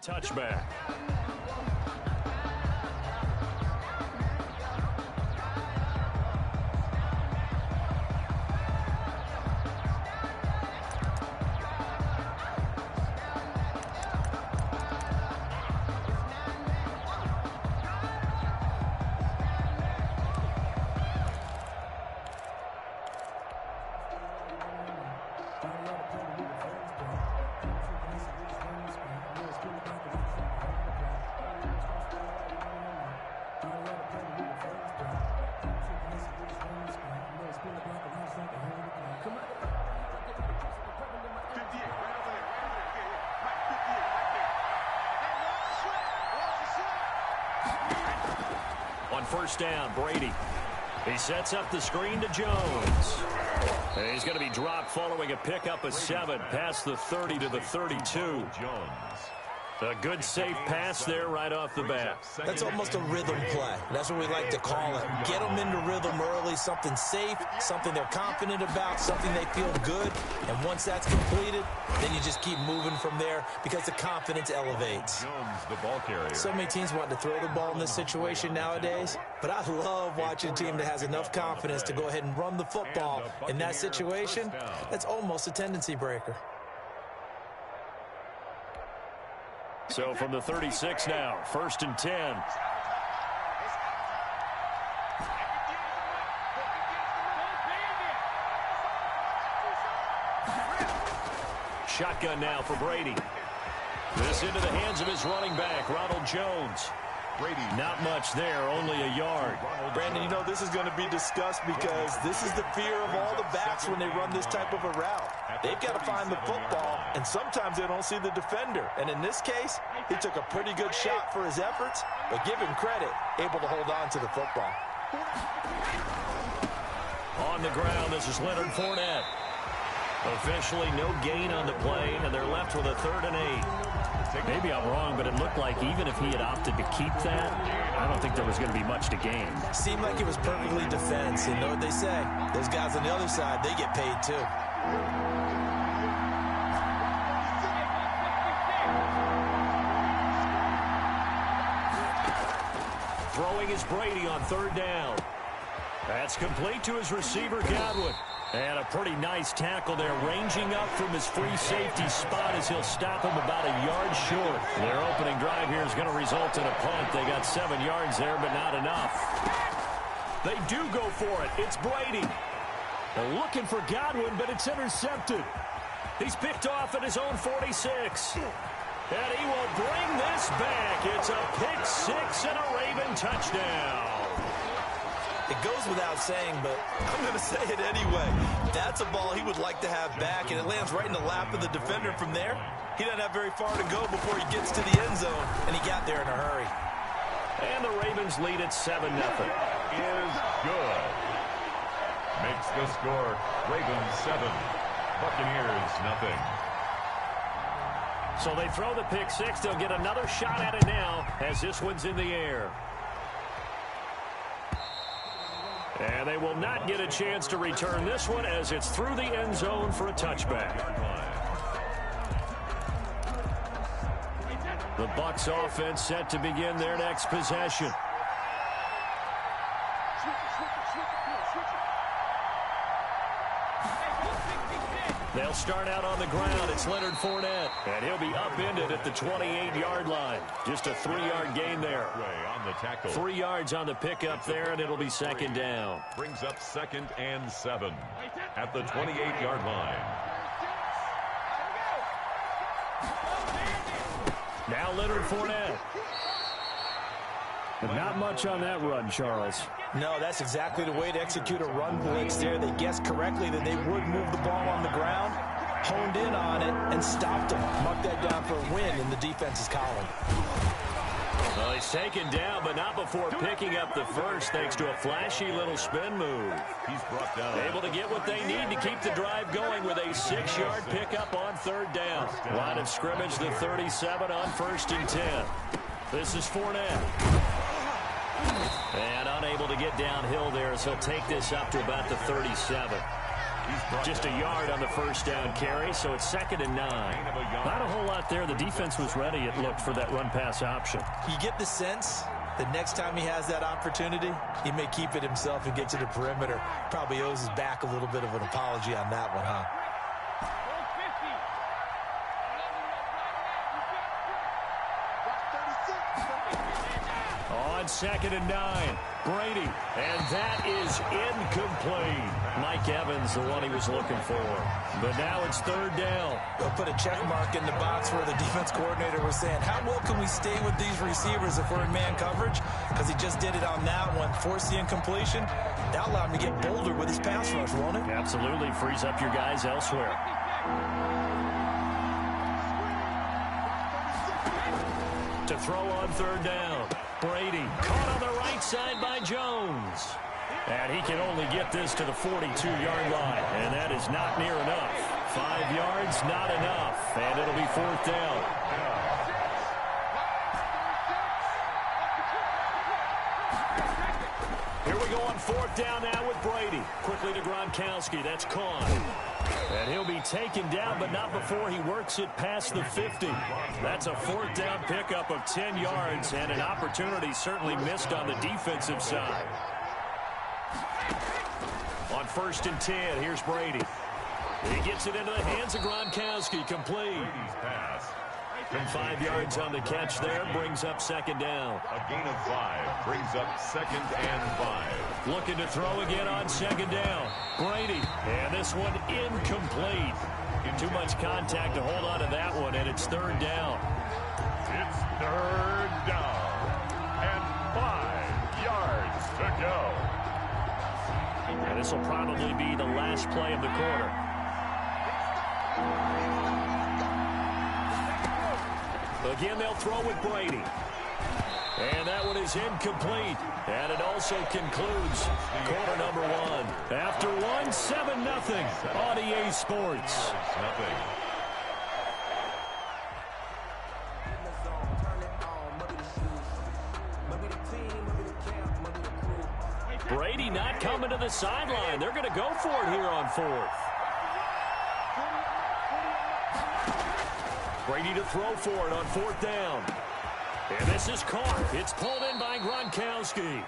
Touchback. On first down, Brady. He sets up the screen to Jones. And he's going to be dropped following a pickup of 7 past the 30 to the 32. Jones. A good, safe pass there right off the bat. That's almost a rhythm play. That's what we like to call it. Get them into rhythm early, something safe, something they're confident about, something they feel good. And once that's completed, then you just keep moving from there because the confidence elevates. Jones, the ball carrier. So many teams want to throw the ball in this situation nowadays, but I love watching a team that has enough confidence to go ahead and run the football. In that situation, that's almost a tendency breaker. So from the 36 now, 1st and 10. Shotgun now for Brady. This into the hands of his running back, Ronald Jones. Brady. Not much there, only a yard. Brandon, you know, this is going to be discussed because this is the fear of all the backs when they run this type of a route. They've got to find the football, and sometimes they don't see the defender. And in this case, he took a pretty good shot for his efforts, but give him credit, able to hold on to the football. On the ground, this is Leonard Fournette. Officially no gain on the play, and they're left with a 3rd and 8. Maybe I'm wrong, but it looked like even if he had opted to keep that, I don't think there was going to be much to gain. Seemed like it was perfectly defense, and you know what they say? Those guys on the other side, they get paid too. Throwing is Brady on 3rd down. That's complete to his receiver, Godwin. And a pretty nice tackle there, ranging up from his free safety spot as he'll stop him about a yard short. Their opening drive here is going to result in a punt. They got 7 yards there, but not enough. They do go for it. It's Brady. They're looking for Godwin, but it's intercepted. He's picked off at his own 46. And he will bring this back. It's a pick 6 and a Raven touchdown. It goes without saying, but I'm going to say it anyway. That's a ball he would like to have back, and it lands right in the lap of the defender from there. He doesn't have very far to go before he gets to the end zone, and he got there in a hurry. And the Ravens lead at 7-0. Is good. Makes the score Ravens 7, Buccaneers nothing. So they throw the pick 6. They'll get another shot at it now as this one's in the air. And they will not get a chance to return this one as it's through the end zone for a touchback. The Bucs offense set to begin their next possession. They'll start out on the ground. It's Leonard Fournette. And he'll be upended at the 28-yard line. Just a 3-yard gain there. On the tackle. 3 yards on the pickup there, and it'll be 2nd down. Brings up 2nd and 7 at the 28-yard line. Now Leonard Fournette. But not much on that run, Charles. No, that's exactly the way to execute a run blitz there. They guessed correctly that they would move the ball on the ground, honed in on it, and stopped them. Mark that down for a win in the defense's column. Well, he's taken down, but not before picking up the first, thanks to a flashy little spin move. He's brought down. Able to get what they need to keep the drive going with a 6-yard pickup on 3rd down. Line of scrimmage, the 37 on 1st and 10. This is Fournette. And unable to get downhill there, so he'll take this up to about the 37. Just a yard on the first down carry, so it's 2nd and 9. Not a whole lot there. The defense was ready, it looked, for that run-pass option. You get the sense that next time he has that opportunity, he may keep it himself and get to the perimeter. Probably owes his back a little bit of an apology on that one, huh? On 2nd and 9, Brady, and that is incomplete. Mike Evans, the one he was looking for. But now it's 3rd down. They'll put a check mark in the box where the defense coordinator was saying, how well can we stay with these receivers if we're in man coverage? Because he just did it on that one, forced the incompletion. That allowed him to get bolder with his pass rush, won't it? Absolutely, frees up your guys elsewhere. To throw on 3rd down. Brady caught on the right side by Jones. And he can only get this to the 42-yard line. And that is not near enough. 5 yards, not enough. And it'll be 4th down. Here we go on 4th down now with Brady. Quickly to Gronkowski. That's caught. And he'll be taken down, but not before he works it past the 50. That's a 4th down pickup of 10 yards, and an opportunity certainly missed on the defensive side. On 1st and 10, here's Brady. He gets it into the hands of Gronkowski, complete. 5 yards on the catch there, brings up 2nd down. A gain of 5 brings up 2nd and 5. Looking to throw again on 2nd down. Brady, and this one incomplete. Too much contact to hold on to that one, and it's 3rd down. It's 3rd down, and 5 yards to go. And this will probably be the last play of the quarter. Again, they'll throw with Brady. And that one is incomplete. And it also concludes quarter number 1. After 1, 7-0 on EA Sports. Brady not coming to the sideline. They're going to go for it here on 4th. Brady to throw for it on 4th down. And this is caught. It's pulled in by Gronkowski.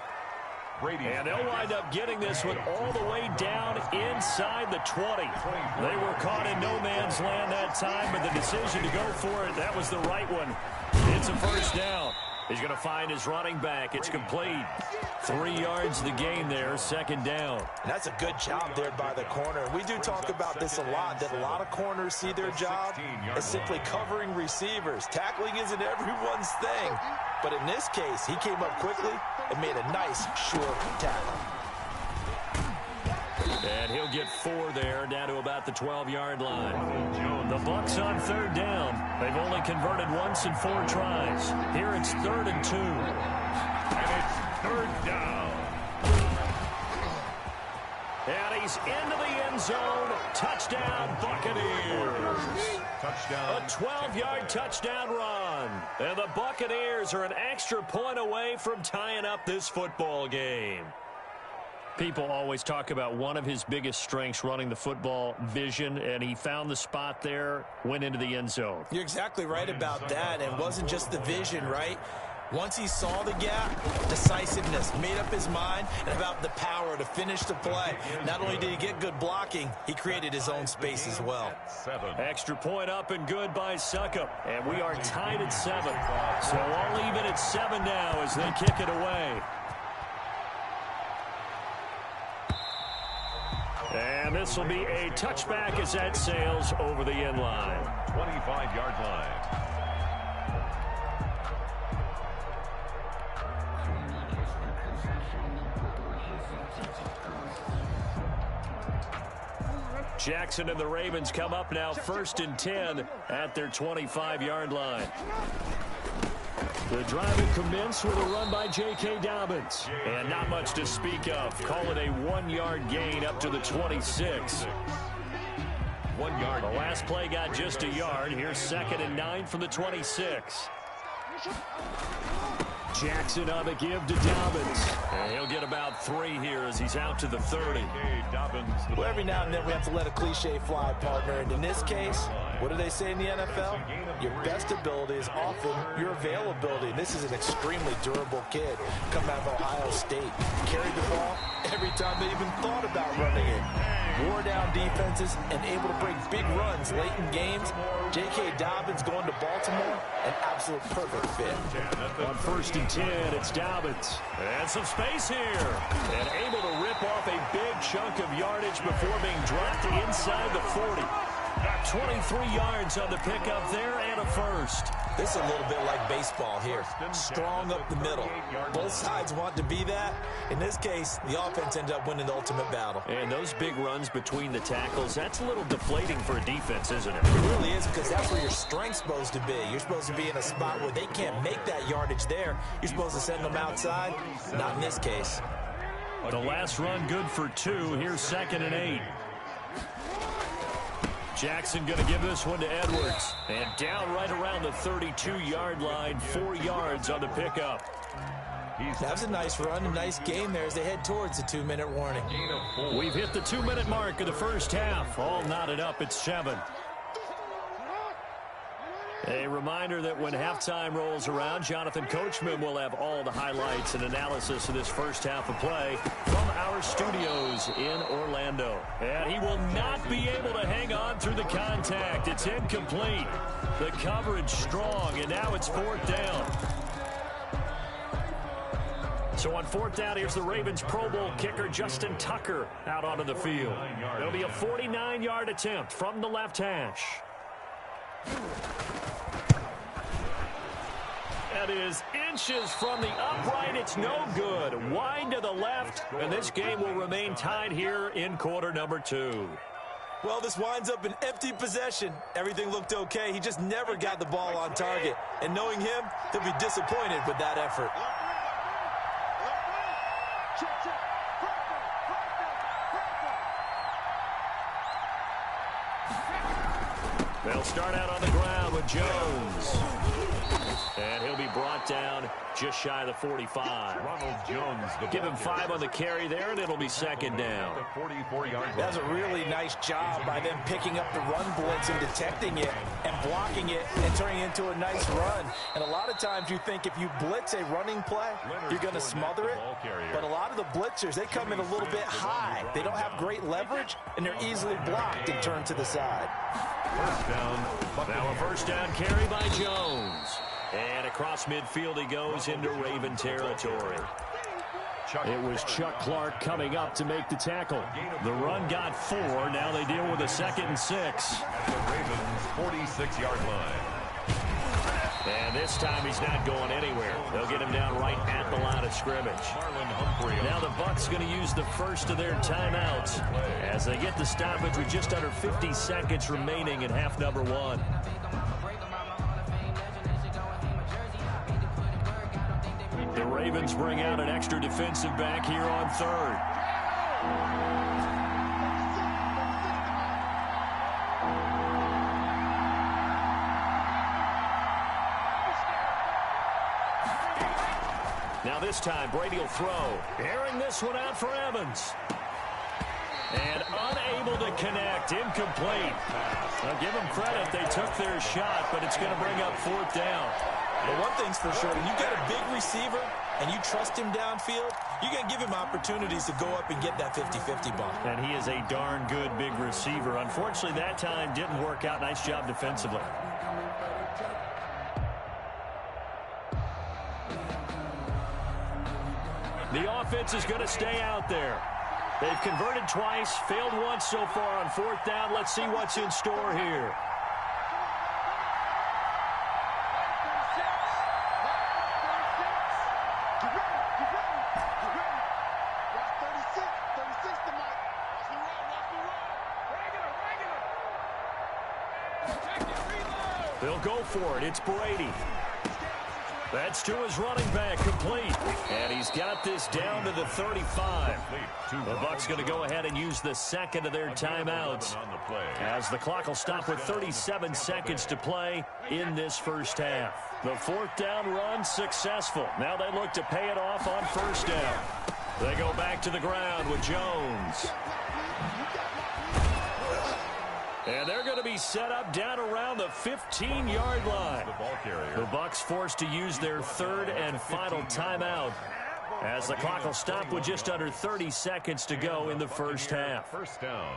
Brady. And they'll wind up getting this one all the way down inside the 20. They were caught in no man's land that time, but the decision to go for it, that was the right one. It's a 1st down. He's going to find his running back. It's complete. 3 yards the gain there, 2nd down. And that's a good job there by the corner. We do talk about this a lot, that a lot of corners see their job as simply covering receivers. Tackling isn't everyone's thing. But in this case, he came up quickly and made a nice, short tackle. And he'll get 4 there, down to about the 12-yard line. The Bucs on 3rd down. They've only converted once in 4 tries. Here it's 3rd and 2. And it's 3rd down. And he's into the end zone. Touchdown, Buccaneers. Touchdown. A 12-yard touchdown run. And the Buccaneers are an extra point away from tying up this football game. People always talk about one of his biggest strengths, running the football, vision, and he found the spot there, went into the end zone. You're exactly right about that, and it wasn't just the vision, right? Once he saw the gap, decisiveness, made up his mind, and about the power to finish the play. Not only did he get good blocking, he created his own space as well. 7. Extra point up and good by Succop, and we are tied at 7. So all even at 7 now as they kick it away. And this will be a touchback as that sails over the end line. 25-yard line. Jackson and the Ravens come up now 1st and 10 at their 25-yard line. The drive will commence with a run by J.K. Dobbins. And not much to speak of. Call it a 1-yard gain up to the 26. 1 yard. The last play got just a yard. Here's 2nd and 9 from the 26. Jackson on the give to Dobbins. And he'll get about 3 here as he's out to the 30. Well, every now and then we have to let a cliche fly, partner. And in this case, what do they say in the NFL? Your best ability is often your availability. And this is an extremely durable kid coming out of Ohio State. Carried the ball every time they even thought about running it. Wore down defenses and able to break big runs late in games. J.K. Dobbins going to Baltimore, an absolute perfect fit. On 1st and 10, it's Dobbins. And some space here. And able to rip off a big chunk of yardage before being dropped inside the 40. 23 yards on the pickup there and a first. This is a little bit like baseball here. Strong up the middle. Both sides want to be that. In this case, the offense ended up winning the ultimate battle. And those big runs between the tackles, that's a little deflating for a defense, isn't it? It really is, because that's where your strength's supposed to be. You're supposed to be in a spot where they can't make that yardage there. You're supposed to send them outside. Not in this case. The last run good for 2. Here's 2nd and 8. Jackson going to give this one to Edwards. And down right around the 32-yard line, 4 yards on the pickup. That was a nice run, a nice game there as they head towards the 2-minute warning. We've hit the 2-minute mark of the first half. All knotted up at 7. A reminder that when halftime rolls around, Jonathan Coachman will have all the highlights and analysis of this first half of play from our studios in Orlando. And he will not be able to hang on through the contact. It's incomplete. The coverage strong, and now it's 4th down. So on 4th down, here's the Ravens Pro Bowl kicker Justin Tucker out onto the field. It'll be a 49-yard attempt from the left hash. That is inches from the upright. It's no good. Wide to the left, and this game will remain tied here in quarter number 2. Well, this winds up an empty possession. Everything looked okay. He just never got the ball on target. And knowing him, he'll be disappointed with that effort. They'll start out on the ground with Jones. And he'll be brought down just shy of the 45. Ronald Jones. Give him 5 on the carry there, and it'll be 2nd down. That's a really nice job by them picking up the run blitz and detecting it and blocking it and turning it into a nice run. And a lot of times you think if you blitz a running play, you're going to smother it. But a lot of the blitzers, they come in a little bit high. They don't have great leverage, and they're easily blocked and turned to the side. First down. Now a first down carry by Jones. And across midfield he goes into Raven territory. It was Chuck Clark coming up to make the tackle. The run got 4. Now they deal with a 2nd and 6. At the Ravens' 46-yard line. And this time he's not going anywhere. They'll get him down right at the line of scrimmage. Now the Bucs going to use the first of their timeouts as they get the stoppage with just under 50 seconds remaining in half number 1. The Ravens bring out an extra defensive back here on 3rd. Now this time, Brady will throw. Airing this one out for Evans. And unable to connect. Incomplete. Now give them credit. They took their shot, but it's going to bring up 4th down. But one thing's for sure, when you got a big receiver and you trust him downfield, you're going to give him opportunities to go up and get that 50-50 ball. And he is a darn good big receiver. Unfortunately, that time didn't work out. Nice job defensively. The offense is going to stay out there. They've converted twice, failed once so far on 4th down. Let's see what's in store here. They'll go for it. It's Brady. That's to his running back, complete. And he's got this down to the 35. The Bucs going to go ahead and use the second of their timeouts, as the clock will stop with 37 seconds to play in this first half. The fourth down run successful. Now they look to pay it off on first down. They go back to the ground with Jones. And they're going to be set up down around the 15-yard line. The Bucs forced to use their third and final timeout, as the clock will stop with just under 30 seconds to go in the first half. First down.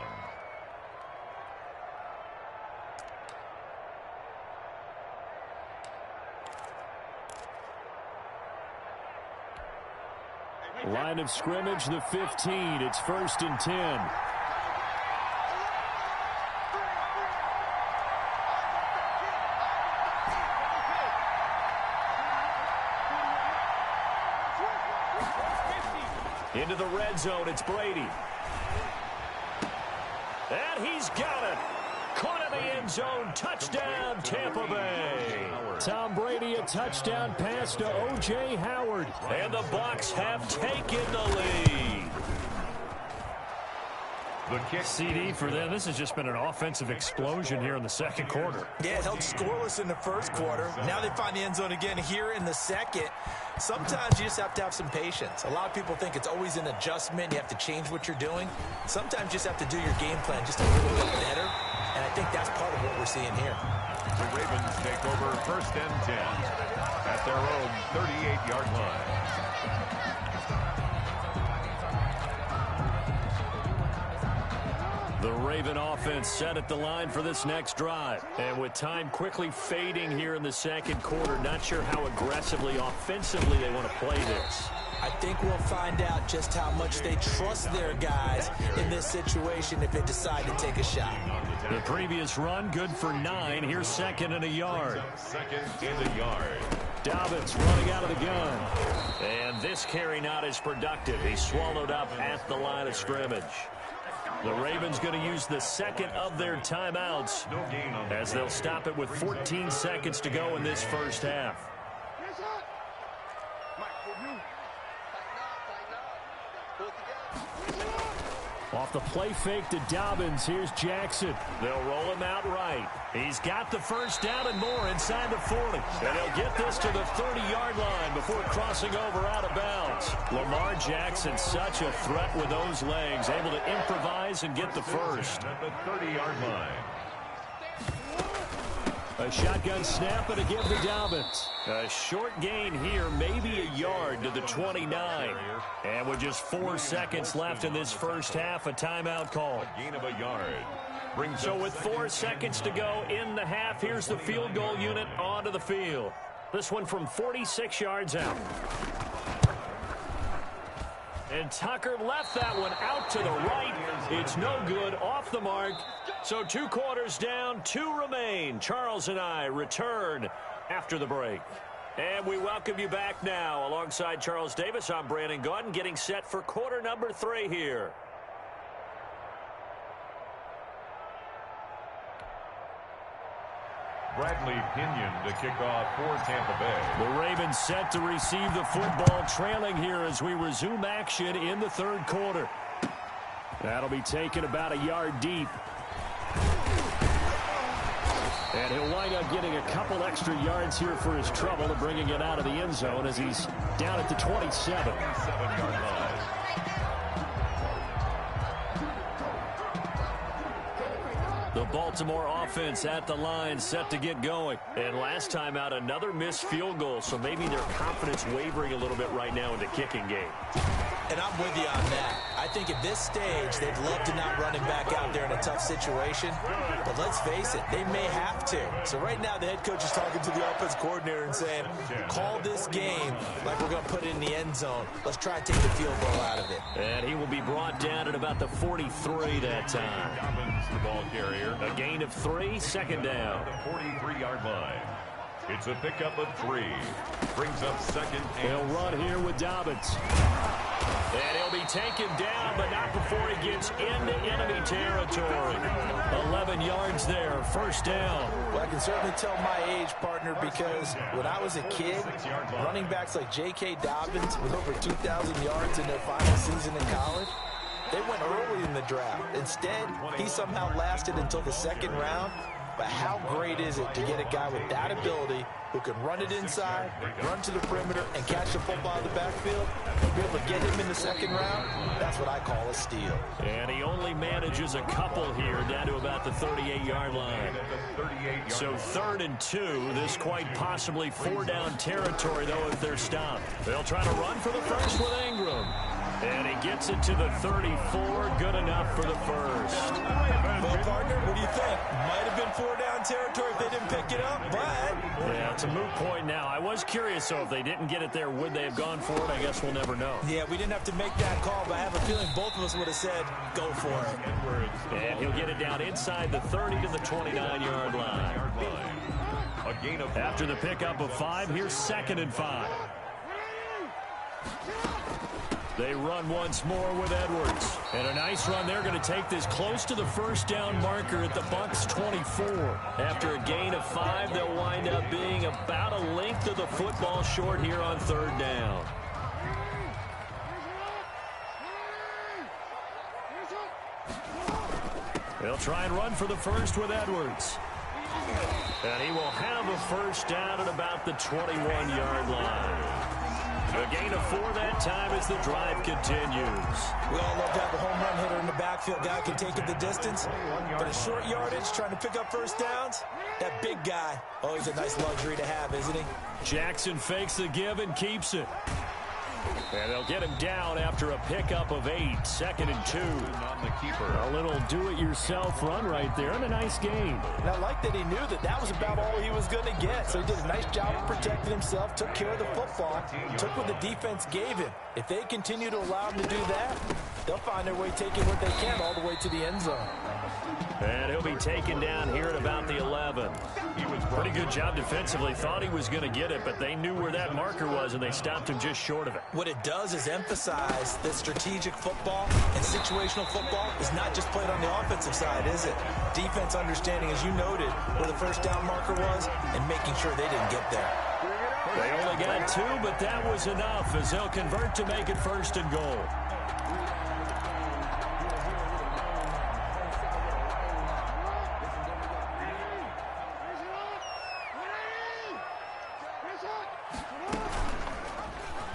Line of scrimmage, the 15. It's 1st and 10. Into the red zone, it's Brady. And he's got it. Caught in the end zone. Touchdown, Tampa Bay. Tom Brady, a touchdown pass to O.J. Howard. And the Bucs have taken the lead. The kick. CD for them. This has just been an offensive explosion here in the second quarter. Yeah, it held scoreless in the first quarter. Now they find the end zone again here in the second. Sometimes you just have to have some patience. A lot of people think it's always an adjustment. You have to change what you're doing. Sometimes you just have to do your game plan just a little bit better. And I think that's part of what we're seeing here. The Ravens take over 1st and 10 at their own 38-yard line. The Raven offense set at the line for this next drive. And with time quickly fading here in the second quarter, not sure how aggressively, offensively they want to play this. I think we'll find out just how much they trust their guys in this situation if they decide to take a shot. The previous run, good for 9. Here's 2nd and a yard. 2nd and a yard. Dobbins running out of the gun. And this carry not as productive. He's swallowed up at the line of scrimmage. The Ravens going to use the second of their timeouts, as they'll stop it with 14 seconds to go in this first half. Off the play fake to Dobbins, here's Jackson. They'll roll him out right. He's got the first down and more inside the 40. And he'll get this to the 30-yard line before crossing over out of bounds. Lamar Jackson, such a threat with those legs, able to improvise and get the first. At the 30-yard line. A shotgun snap and a give to Dobbins. A short gain here, maybe a yard to the 29. And with just 4 seconds left in this first half, a timeout call. A gain of a yard. So with 4 seconds to go in the half, here's the field goal unit onto the field. This one from 46 yards out. And Tucker left that one out to the right. It's no good, off the mark. So 2 quarters down, 2 remain. Charles and I return after the break. And we welcome you back now. Alongside Charles Davis, I'm Brandon Gaudin, getting set for quarter number 3 here. Bradley Pinion to kick off for Tampa Bay. The Ravens set to receive the football, trailing here as we resume action in the third quarter. That'll be taken about a yard deep. And he'll wind up getting a couple extra yards here for his trouble and bringing it out of the end zone as he's down at the 27. 7-yard line. The Baltimore offense at the line, set to get going. And last time out, another missed field goal, so maybe their confidence wavering a little bit right now in the kicking game. And I'm with you on that. I think at this stage, they'd love to not run him back out there in a tough situation. But let's face it, they may have to. So right now, the head coach is talking to the offense coordinator and saying, call this game like we're going to put it in the end zone. Let's try to take the field goal out of it. And he will be brought down at about the 43 that time. Dobbins, the ball carrier. A gain of 3, second down. The 43-yard line. It's a pickup of 3. Brings up 2nd and... They'll run here with Dobbins. And he'll be taken down, but not before he gets into enemy territory. 11 yards there, first down. Well, I can certainly tell my age, partner, because when I was a kid, running backs like J.K. Dobbins with over 2,000 yards in their final season in college, they went early in the draft. Instead, he somehow lasted until the second round. But how great is it to get a guy with that ability who can run it inside, run to the perimeter, and catch the football out of the backfield, and be able to get him in the second round? That's what I call a steal. And he only manages a couple here down to about the 38-yard line. So 3rd and 2, this quite possibly 4-down territory, though, if they're stopped. They'll try to run for the first with Ingram. And he gets it to the 34, good enough for the first. Well, partner, what do you think? Might have been 4-down territory if they didn't pick it up, but... Yeah, it's a moot point now. I was curious, so if they didn't get it there, would they have gone for it? I guess we'll never know. Yeah, we didn't have to make that call, but I have a feeling both of us would have said, go for it. And he'll get it down inside the 30 to the 29-yard line. After the pickup of 5, here's 2nd and 5. They run once more with Edwards. And a nice run. They're going to take this close to the first down marker at the Bucs 24. After a gain of 5, they'll wind up being about a length of the football short here on 3rd down. They'll try and run for the first with Edwards. And he will have a first down at about the 21-yard line. A gain of 4 that time as the drive continues. We all love to have a home run hitter in the backfield. Guy can take it the distance. But a short yardage, trying to pick up first downs, that big guy, always a nice luxury to have, isn't he? Jackson fakes the give and keeps it. And they'll get him down after a pickup of 8, 2nd and 2. On the keeper. A little do-it-yourself run right there and a nice game. And I like that he knew that that was about all he was going to get. So he did a nice job of protecting himself, took care of the football, took what the defense gave him. If they continue to allow him to do that, they'll find their way taking what they can all the way to the end zone. And he'll be taken down here at about the 11. Pretty good job defensively. Thought he was going to get it, but they knew where that marker was, and they stopped him just short of it. What it does is emphasize that strategic football and situational football is not just played on the offensive side, is it? Defense understanding, as you noted, where the first down marker was and making sure they didn't get there. They only got 2, but that was enough as they'll convert to make it 1st and goal.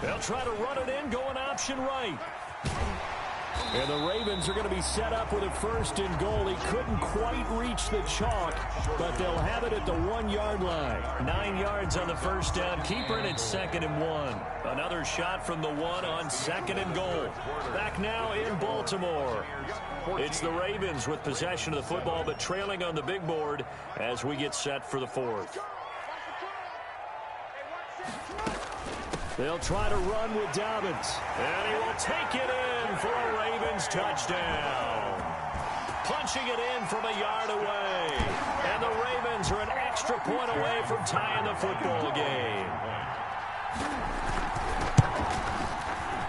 They'll try to run it in, going option right. And the Ravens are going to be set up with a 1st and goal. He couldn't quite reach the chalk, but they'll have it at the 1-yard line. 9 yards on the first down. Keeper, and it's 2nd and 1. Another shot from the 1 on 2nd and goal. Back now in Baltimore. It's the Ravens with possession of the football, but trailing on the big board as we get set for the 4th. They'll try to run with Dobbins. And he will take it in for a Ravens touchdown. Punching it in from a yard away. And the Ravens are an extra point away from tying the football game.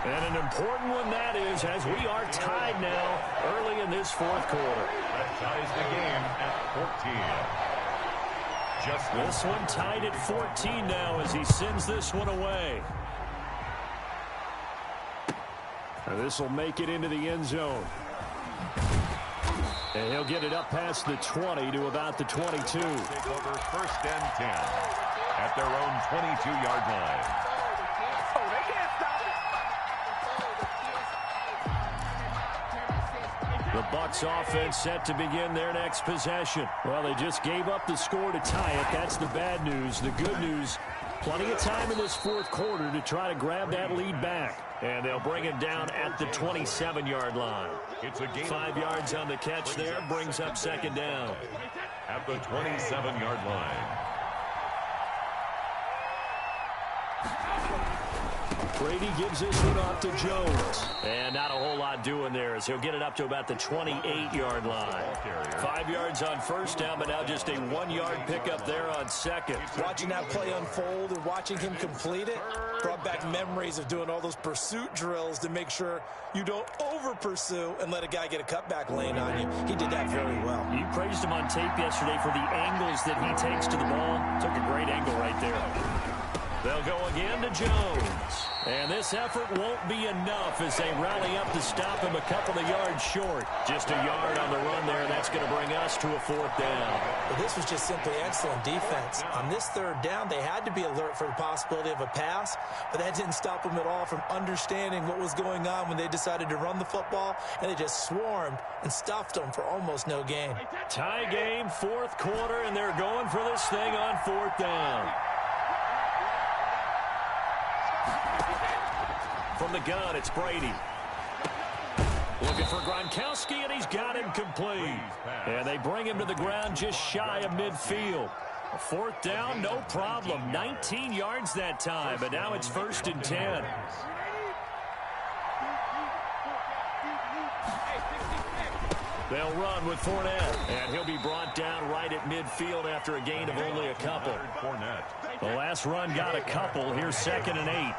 And an important one that is, as we are tied now early in this 4th quarter. That ties the game at 14. Just this one tied at 14 now as he sends this one away. And this will make it into the end zone. And he'll get it up past the 20 to about the 22. Take over 1st and 10 at their own 22-yard line. Oh, they can't stop it. The Bucs offense set to begin their next possession. Well, they just gave up the score to tie it. That's the bad news. The good news, plenty of time in this 4th quarter to try to grab that lead back. And they'll bring it down at the 27-yard line. It's a gain 5 yards on the catch there, brings up 2nd down. At the 27-yard line. Brady gives this one off to Jones. And not a whole lot doing there as he'll get it up to about the 28-yard line. 5 yards on first down, but now just a 1-yard pickup there on second. Watching that play unfold and watching him complete it brought back memories of doing all those pursuit drills to make sure you don't over-pursue and let a guy get a cutback lane on you. He did that very well. You praised him on tape yesterday for the angles that he takes to the ball. Took a great angle right there. They'll go again to Jones. And this effort won't be enough as they rally up to stop him a couple of yards short. Just a yard on the run there. That's going to bring us to a 4th down. Well, this was just simply excellent defense. On this 3rd down, they had to be alert for the possibility of a pass, but that didn't stop them at all from understanding what was going on when they decided to run the football, and they just swarmed and stuffed them for almost no gain. Tie game, 4th quarter, and they're going for this thing on 4th down. From the gun, it's Brady. Looking for Gronkowski, and he's got him complete. And they bring him to the ground just shy of midfield. A 4th down, no problem. 19 yards that time, but now it's 1st and 10. They'll run with Fournette, and he'll be brought down right at midfield after a gain of only a couple. The last run got a couple. Here's 2nd and 8.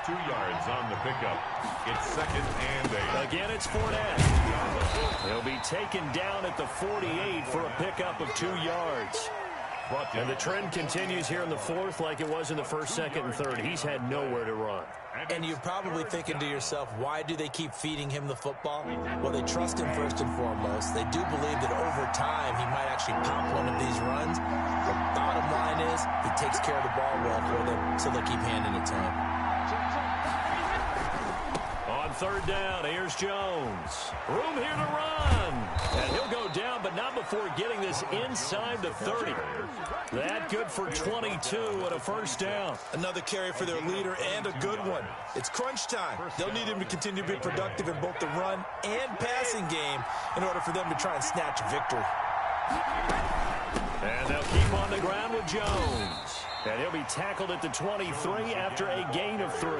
2 yards on the pickup. It's 2nd and 8. Again, it's Fournette. He'll be taken down at the 48 for a pickup of 2 yards. And the trend continues here in the 4th like it was in the 1st, 2nd, and 3rd. He's had nowhere to run. And you're probably thinking to yourself, why do they keep feeding him the football? Well, they trust him first and foremost. They do believe that over time he might actually pop one of these runs. The bottom line is he takes care of the ball well for them, so they'll keep handing it to him. On 3rd down, here's Jones. Room here to run. And he'll go down, but not before getting this inside the 30. That good for 22 and a 1st down. Another carry for their leader and a good one. It's crunch time. They'll need him to continue to be productive in both the run and passing game in order for them to try and snatch a victory. And they'll keep on the ground with Jones. And he'll be tackled at the 23 after a gain of 3.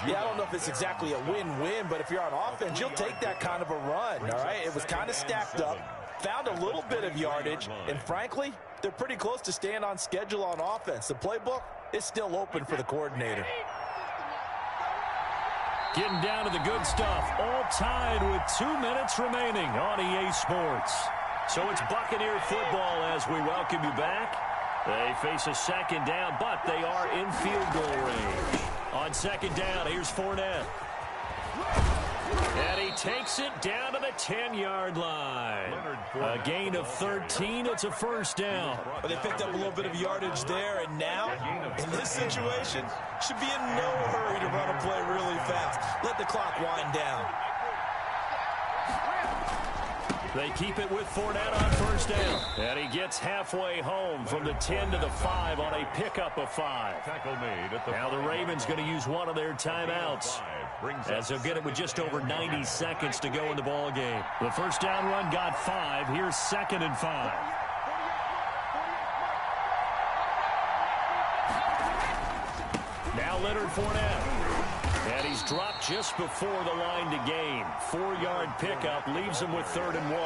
Yeah, I don't know if it's exactly a win-win, but if you're on offense, you'll take that kind of a run, all right? It was kind of stacked up, found a little bit of yardage, and frankly, they're pretty close to staying on schedule on offense. The playbook is still open for the coordinator. Getting down to the good stuff, all tied with 2 minutes remaining on EA Sports. So it's Buccaneer football as we welcome you back. They face a 2nd down, but they are in field goal range. On 2nd down, here's Fournette. And he takes it down to the 10-yard line. A gain of 13. It's a 1st down. But they picked up a little bit of yardage there, and now, in this situation, should be in no hurry to run a play really fast. Let the clock wind down. They keep it with Fournette on 1st down. And he gets halfway home from the 10 to the 5 on a pickup of 5. Now the Ravens going to use one of their timeouts as they'll get it with just over 90 seconds to go in the ball game. The 1st down run got 5. Here's 2nd and 5. Now Leonard Fournette. And he's dropped just before the line to gain. 4-yard pickup leaves him with 3rd and 1.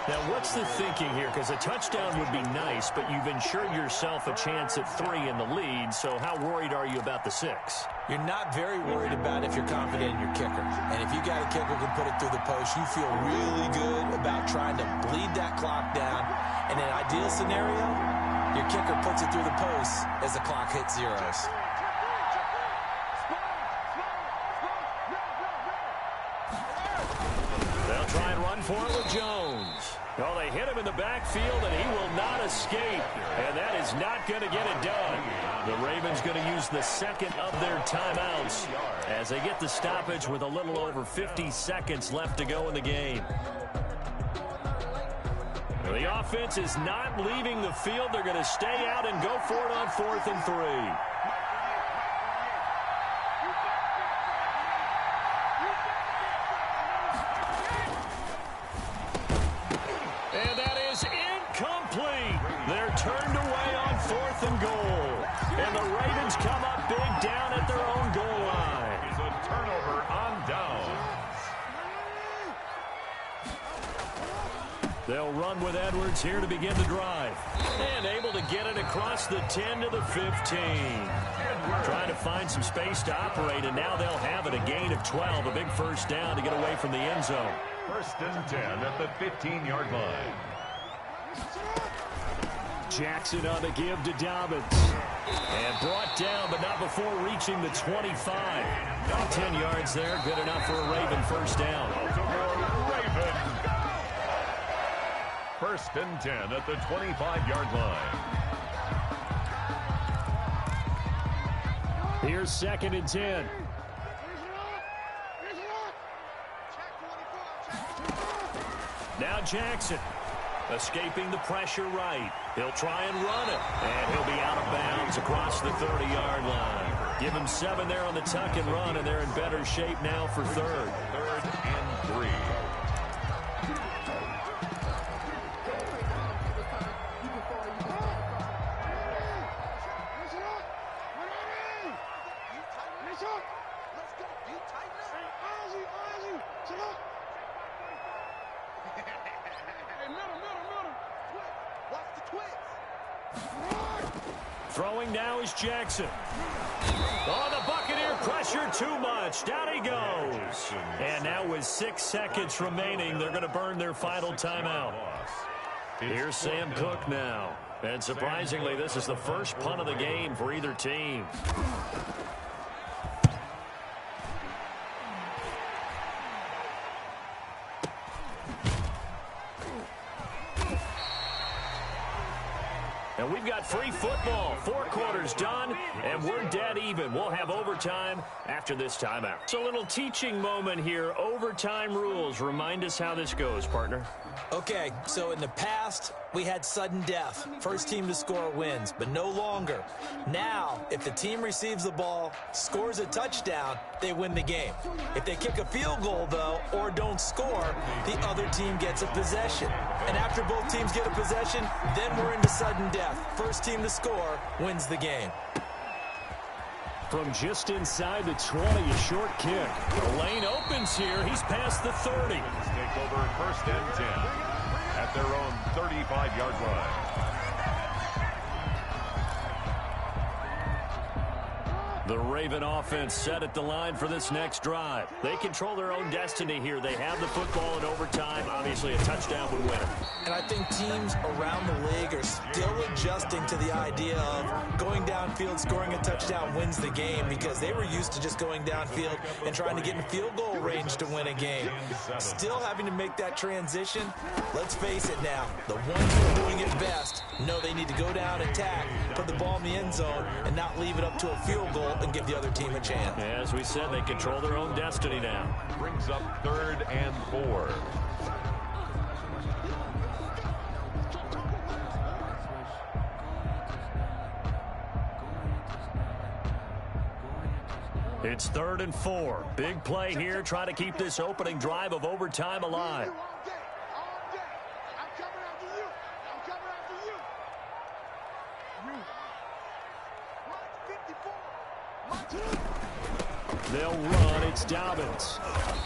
Now, what's the thinking here? Because a touchdown would be nice, but you've ensured yourself a chance at 3 in the lead, so how worried are you about the 6? You're not very worried about if you're confident in your kicker. And if you got a kicker who can put it through the post, you feel really good about trying to bleed that clock down. In an ideal scenario, your kicker puts it through the post as the clock hits zeros. They'll try and run for it with Jones. Well, they hit him in the backfield, and he will not escape. And that is not going to get it done. The Ravens going to use the 2nd of their timeouts as they get the stoppage with a little over 50 seconds left to go in the game. The offense is not leaving the field. They're going to stay out and go for it on 4th and 3. They're turned away on 4th and goal. And the Ravens come up big down at their own They'll run with Edwards here to begin the drive. And able to get it across the 10 to the 15. Trying to find some space to operate, and now they'll have it. A gain of 12, a big first down to get away from the end zone. First and 10 at the 15-yard line. Jackson on the give to Dobbins. And brought down, but not before reaching the 25. 10 yards there, good enough for a Raven first down. Raven. First and 10 at the 25-yard line. Here's second and 10. Now Jackson. Escaping the pressure right. He'll try and run it. And he'll be out of bounds across the 30-yard line. Give him 7 there on the tuck and run, and they're in better shape now for third. Third and 3. Throwing now is Jackson. Oh, the Buccaneer pressure too much. Down he goes. And now with 6 seconds remaining, they're going to burn their final timeout. Here's Sam Cook now. And surprisingly, this is the first punt of the game for either team. And we've got free football. 4 quarters done, and we're dead even. We'll have overtime after this timeout. So a little teaching moment here. Overtime rules. Remind us how this goes, partner. Okay, so in the past, we had sudden death. First team to score wins, but no longer. Now, if the team receives the ball, scores a touchdown, they win the game. If they kick a field goal, though, or don't score, the other team gets a possession. And after both teams get a possession, then we're into sudden death. First team to score wins the game. From just inside the 20, a short kick. The lane opens here. He's past the 30. Take over first and 10 at their own 35-yard line. The Raven offense set at the line for this next drive. They control their own destiny here. They have the football in overtime. Obviously, a touchdown would win it. And I think teams around the league are still adjusting to the idea of going downfield, scoring a touchdown wins the game, because they were used to just going downfield and trying to get in field goal range to win a game. Still having to make that transition. Let's face it now, the ones who are doing it best know they need to go down, attack, put the ball in the end zone, and not leave it up to a field goal and give the other team a chance. As we said, they control their own destiny now. Brings up third and 4. It's 3rd and 4. Big play here. Try to keep this opening drive of overtime alive. They'll run. It's Dobbins.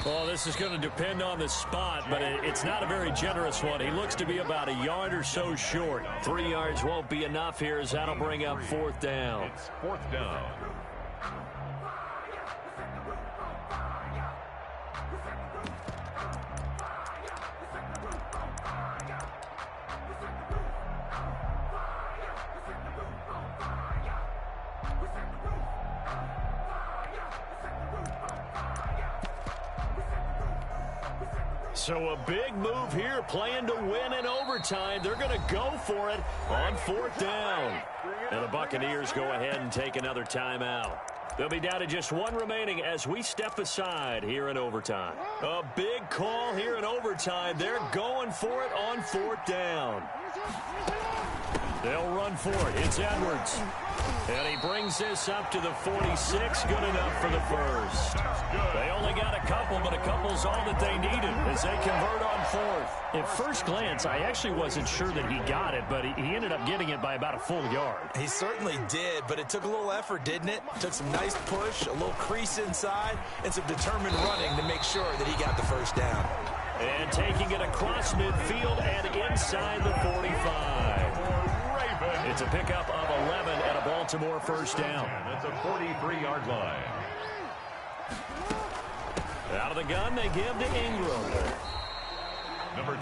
Well, this is going to depend on the spot, but it's not a very generous one. He looks to be about a yard or so short. 3 yards won't be enough here, as that'll bring up 4th down. It's 4th down. So a big move here, playing to win in overtime. They're going to go for it on 4th down. And the Buccaneers go ahead and take another timeout. They'll be down to just 1 remaining as we step aside here in overtime. A big call here in overtime. They're going for it on 4th down. They'll run for it. It's Edwards. And he brings this up to the 46. Good enough for the first. They only got a couple, but a couple's all that they needed as they convert on 4th. At first glance, I actually wasn't sure that he got it, but he ended up getting it by about a full yard. He certainly did, but it took a little effort, didn't it? Took some nice push, a little crease inside, and some determined running to make sure that he got the first down. And taking it across midfield and inside the 45. It's a pickup of 11 and a Baltimore first down. That's a 43-yard line. Out of the gun, they give to Ingram.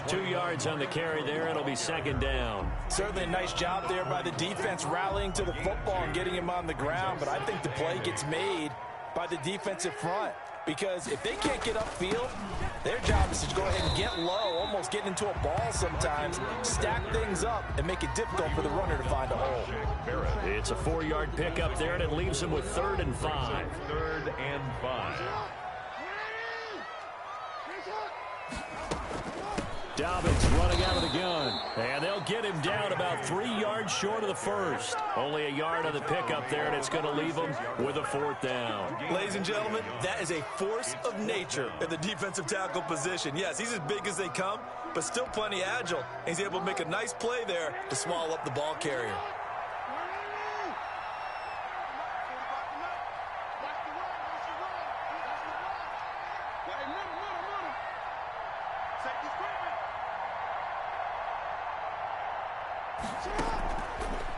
2 yards on the carry there. It'll be second down. Certainly a nice job there by the defense rallying to the football and getting him on the ground. But I think the play gets made by the defensive front. Because if they can't get upfield, their job is to go ahead and get low, almost get into a ball sometimes, stack things up, and make it difficult for the runner to find a hole. It's a 4-yard pickup there, and it leaves them with 3rd and 5. 3rd and 5. Dobbins running out of the gun. And they'll get him down about 3 yards short of the first. Only a yard on the pickup there, and it's going to leave them with a 4th down. Ladies and gentlemen, that is a force of nature in the defensive tackle position. Yes, he's as big as they come, but still plenty agile. He's able to make a nice play there to swallow up the ball carrier.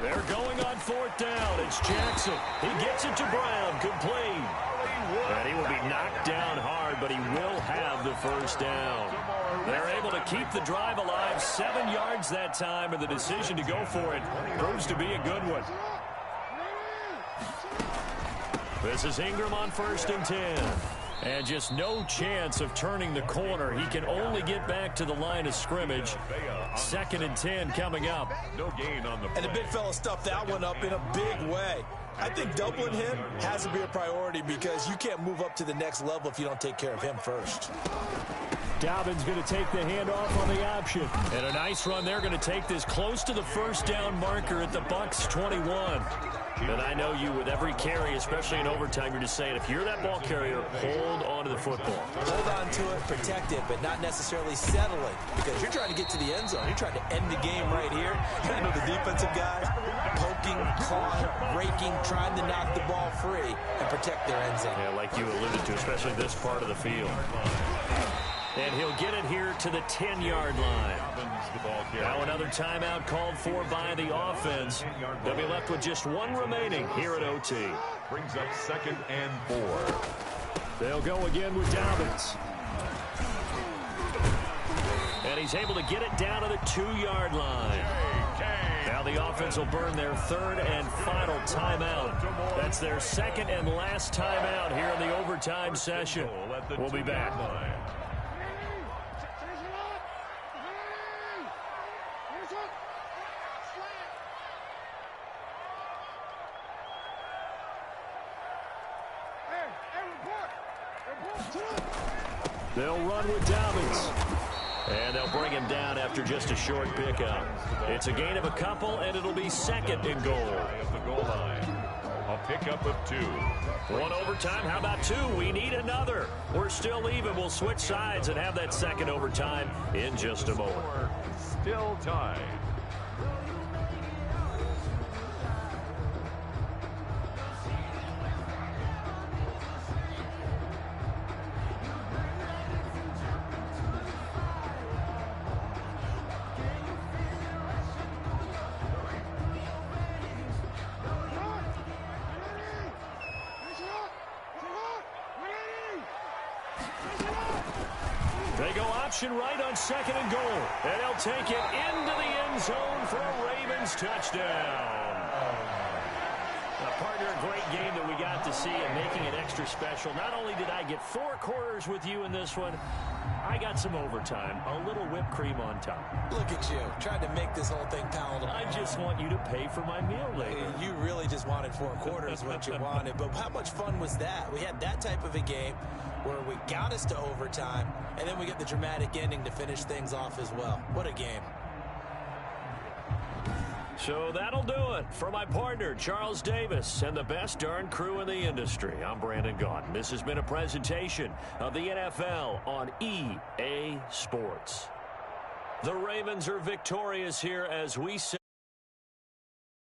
They're going on 4th down. It's Jackson. He gets it to Brown. Complete. And he will be knocked down hard, but he will have the first down. They're able to keep the drive alive. 7 yards that time, and the decision to go for it proves to be a good one. This is Ingram on 1st and 10. And just no chance of turning the corner. He can only get back to the line of scrimmage. 2nd and 10 coming up. No gain on the play. And the big fella stuffed that one up in a big way. I think doubling him has to be a priority because you can't move up to the next level if you don't take care of him first. Dobbins going to take the handoff on the option. And a nice run there, going to take this close to the first down marker at the Bucs 21. And I know you, with every carry, especially in overtime, you're just saying, if you're that ball carrier, hold on to the football. Hold on to it, protect it, but not necessarily settling, because you're trying to get to the end zone. You're trying to end the game right here. I know the defensive guys poking, clawing, raking, trying to knock the ball free and protect their end zone. Yeah, like you alluded to, especially this part of the field. And he'll get it here to the 10-yard line. Now another timeout called for by the offense. They'll be left with just 1 remaining here at OT. Brings up 2nd and 4. They'll go again with Dobbins. And he's able to get it down to the 2-yard line. Now the offense will burn their 3rd and final timeout. That's their 2nd and last timeout here in the overtime session. We'll be back. They'll run with Dobbins. And they'll bring him down after just a short pickup. It's a gain of a couple, and it'll be 2nd and goal. At the goal line. A pickup of 2. 1 overtime. How about 2? We need another. We're still even. We'll switch sides and have that 2nd overtime in just a moment. Still tied. They go option right on 2nd and goal. And they'll take it into the end zone for a Ravens touchdown. Partner, a great game that we got to see and making it extra special. Not only did I get 4 quarters with you in this one, I got some overtime, a little whipped cream on top. Look at you, trying to make this whole thing palatable. I just want you to pay for my meal later. You really just wanted 4 quarters, what you wanted. But how much fun was that? We had that type of a game where we got us to overtime, and then we get the dramatic ending to finish things off as well. What a game. So that'll do it for my partner, Charles Davis, and the best darn crew in the industry. I'm Brandon Gaudin. This has been a presentation of the NFL on EA Sports. The Ravens are victorious here as we